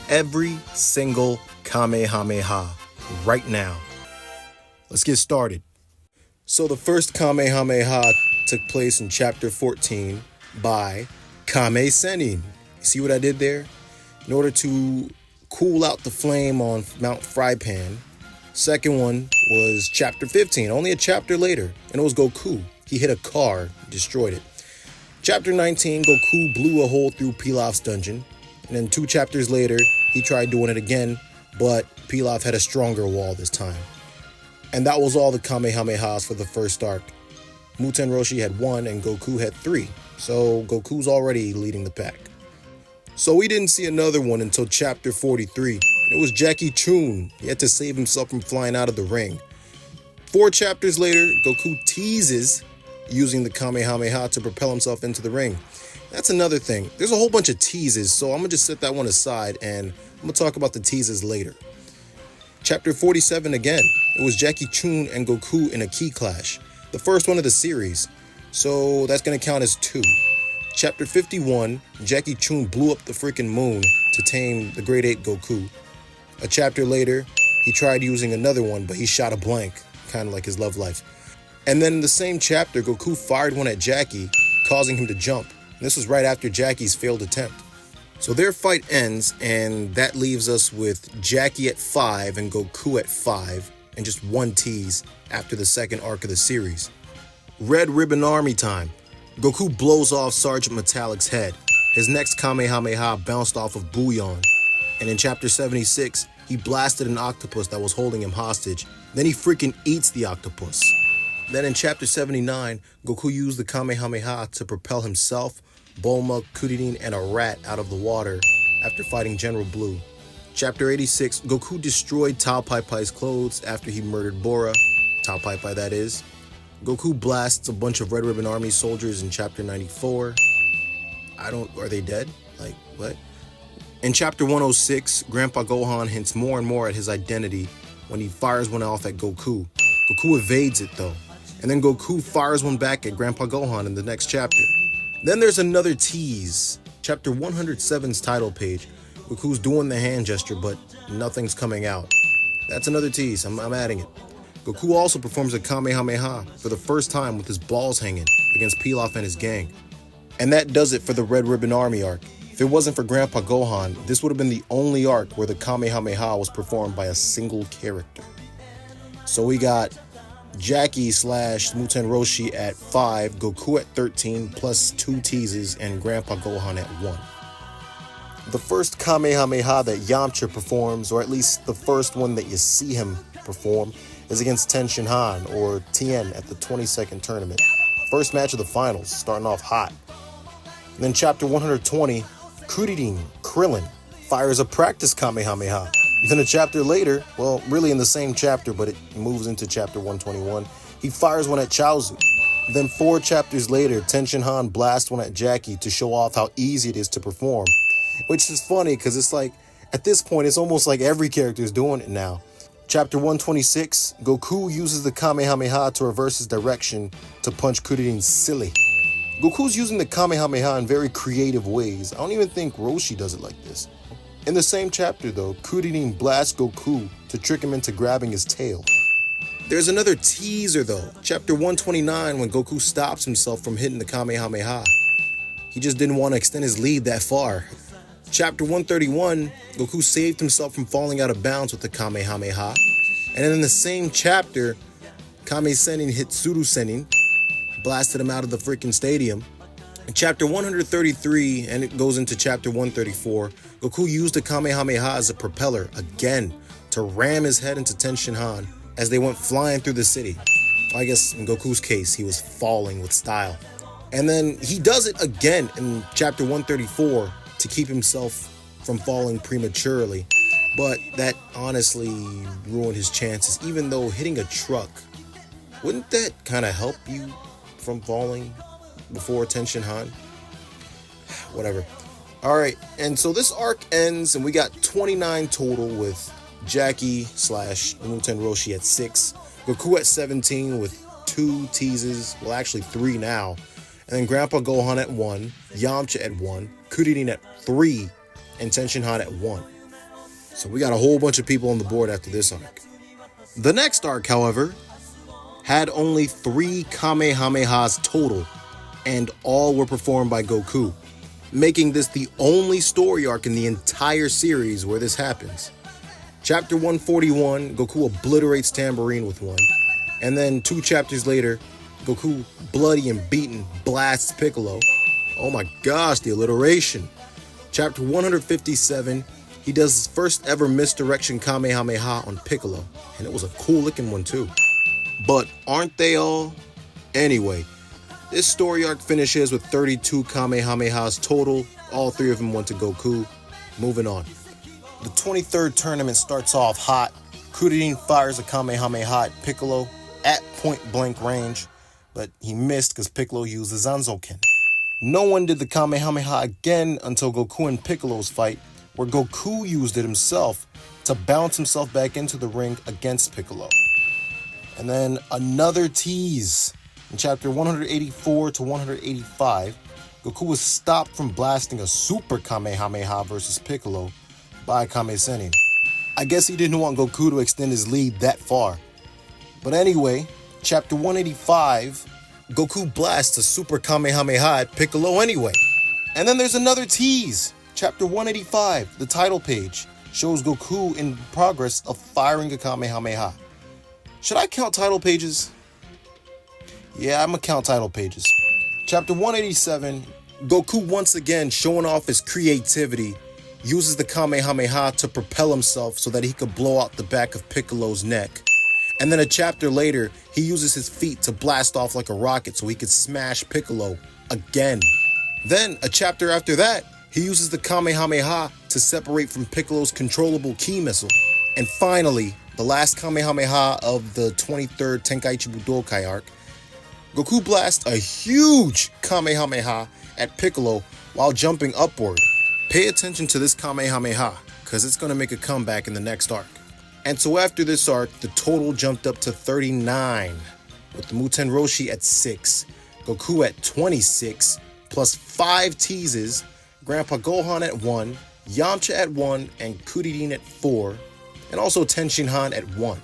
every single Kamehameha right now. Let's get started. So the first Kamehameha took place in chapter 14 by Kame Sennin. See what I did there? In order to cool out the flame on Mount Frypan. Second one was chapter 15, only a chapter later, and it was Goku. He hit a car, destroyed it. Chapter 19, Goku blew a hole through Pilaf's dungeon. And then 2 chapters later, he tried doing it again, but Pilaf had a stronger wall this time. And that was all the Kamehamehas for the first arc. Muten Roshi had 1 and Goku had 3. So Goku's already leading the pack. So we didn't see another one until chapter 43. It was Jackie Chun. He had to save himself from flying out of the ring. 4 chapters later, Goku teases using the Kamehameha to propel himself into the ring. That's another thing. There's a whole bunch of teases, so I'm going to just set that one aside and I'm going to talk about the teases later. Chapter 47 again. It was Jackie Chun and Goku in a key clash. The first one of the series. So that's going to count as 2. Chapter 51, Jackie Chun blew up the freaking moon to tame the Great Ape Goku. A chapter later, he tried using another one, but he shot a blank, kind of like his love life. And then in the same chapter, Goku fired one at Jackie, causing him to jump. And this was right after Jackie's failed attempt. So their fight ends, and that leaves us with Jackie at 5 and Goku at 5, and just 1 tease after the second arc of the series. Red Ribbon Army time. Goku blows off Sergeant Metallic's head. His next Kamehameha bounced off of Bouillon. And in chapter 76, he blasted an octopus that was holding him hostage. Then he freaking eats the octopus. Then in chapter 79, Goku used the Kamehameha to propel himself, Bulma, Kuririn, and a rat out of the water after fighting General Blue. Chapter 86, Goku destroyed Tao Pai Pai's clothes after he murdered Bora. Tao Pai Pai, that is. Goku blasts a bunch of Red Ribbon Army soldiers in chapter 94. Are they dead? Like, what? In chapter 106, Grandpa Gohan hints more and more at his identity when he fires one off at Goku. Goku evades it though. And then Goku fires one back at Grandpa Gohan in the next chapter. Then there's another tease. Chapter 107's title page. Goku's doing the hand gesture, but nothing's coming out. That's another tease. I'm adding it. Goku also performs a Kamehameha for the first time with his balls hanging against Pilaf and his gang. And that does it for the Red Ribbon Army arc. If it wasn't for Grandpa Gohan, this would have been the only arc where the Kamehameha was performed by a single character. So we got Jackie / Muten Roshi at 5, Goku at 13, plus 2 teases, and Grandpa Gohan at 1. The first Kamehameha that Yamcha performs, or at least the first one that you see him perform, is against Ten Shin Han, or Tien, at the 22nd tournament. First match of the finals, starting off hot. And then chapter 120, Kuririn, Krillin, fires a practice Kamehameha. Then a chapter later, well, really in the same chapter, but it moves into chapter 121, he fires one at Chaozu. Then 4 chapters later, Ten Shin Han blasts one at Jackie to show off how easy it is to perform. Which is funny, because it's like, at this point, it's almost like every character is doing it now. Chapter 126, Goku uses the Kamehameha to reverse his direction to punch Kuririn silly. Goku's using the Kamehameha in very creative ways. I don't even think Roshi does it like this. In the same chapter though, Kuririn blasts Goku to trick him into grabbing his tail. There's another teaser though, chapter 129, when Goku stops himself from hitting the Kamehameha. He just didn't want to extend his lead that far. Chapter 131, Goku saved himself from falling out of bounds with the Kamehameha. And then in the same chapter, Kame Sennin hit Tsuru Sennin, blasted him out of the freaking stadium. In chapter 133, and it goes into chapter 134, Goku used the Kamehameha as a propeller again to ram his head into Ten Shin Han as they went flying through the city. I guess in Goku's case, he was falling with style. And then he does it again in chapter 134 to keep himself from falling prematurely. But that honestly ruined his chances, even though hitting a truck, wouldn't that kind of help you from falling before Ten Shin Han? Whatever. Alright, and so this arc ends and we got 29 total with Jackie / Muten Roshi at 6, Goku at 17 with 2 teases, well actually 3 now, and then Grandpa Gohan at 1, Yamcha at 1, Kuririn at 3, and Ten Shin Han at 1. So we got a whole bunch of people on the board after this arc. The next arc, however, had only 3 Kamehamehas total, and all were performed by Goku, making this the only story arc in the entire series where this happens. Chapter 141, Goku obliterates Tambourine with one, and then 2 chapters later, Goku, bloody and beaten, blasts Piccolo. Oh my gosh, the alliteration. Chapter 157, he does his first ever misdirection Kamehameha on Piccolo, and it was a cool looking one too. But aren't they all? Anyway, this story arc finishes with 32 Kamehamehas total. All 3 of them went to Goku. Moving on. The 23rd tournament starts off hot. Kuririn fires a Kamehameha at Piccolo at point blank range, but he missed because Piccolo used the Zanzoken. No one did the Kamehameha again until Goku and Piccolo's fight, where Goku used it himself to bounce himself back into the ring against Piccolo. And then another tease. In chapter 184 to 185, Goku was stopped from blasting a super Kamehameha versus Piccolo by Kame Sennin. I guess he didn't want Goku to extend his lead that far. But anyway, chapter 185, Goku blasts a super Kamehameha at Piccolo anyway. And then there's another tease. Chapter 185, the title page, shows Goku in progress of firing a Kamehameha. Should I count title pages? Yeah, I'm gonna count title pages. Chapter 187, Goku once again showing off his creativity, uses the Kamehameha to propel himself so that he could blow out the back of Piccolo's neck. And then a chapter later, he uses his feet to blast off like a rocket so he could smash Piccolo again. Then, a chapter after that, he uses the Kamehameha to separate from Piccolo's controllable ki missile. And finally, the last Kamehameha of the 23rd Tenkaichi Budokai arc, Goku blasts a huge Kamehameha at Piccolo while jumping upward. Pay attention to this Kamehameha, because it's going to make a comeback in the next arc. And so after this arc, the total jumped up to 39, with the Muten Roshi at 6, Goku at 26, plus 5 teases, Grandpa Gohan at 1, Yamcha at 1, and Kuririn at 4, and also Tenshinhan at 1.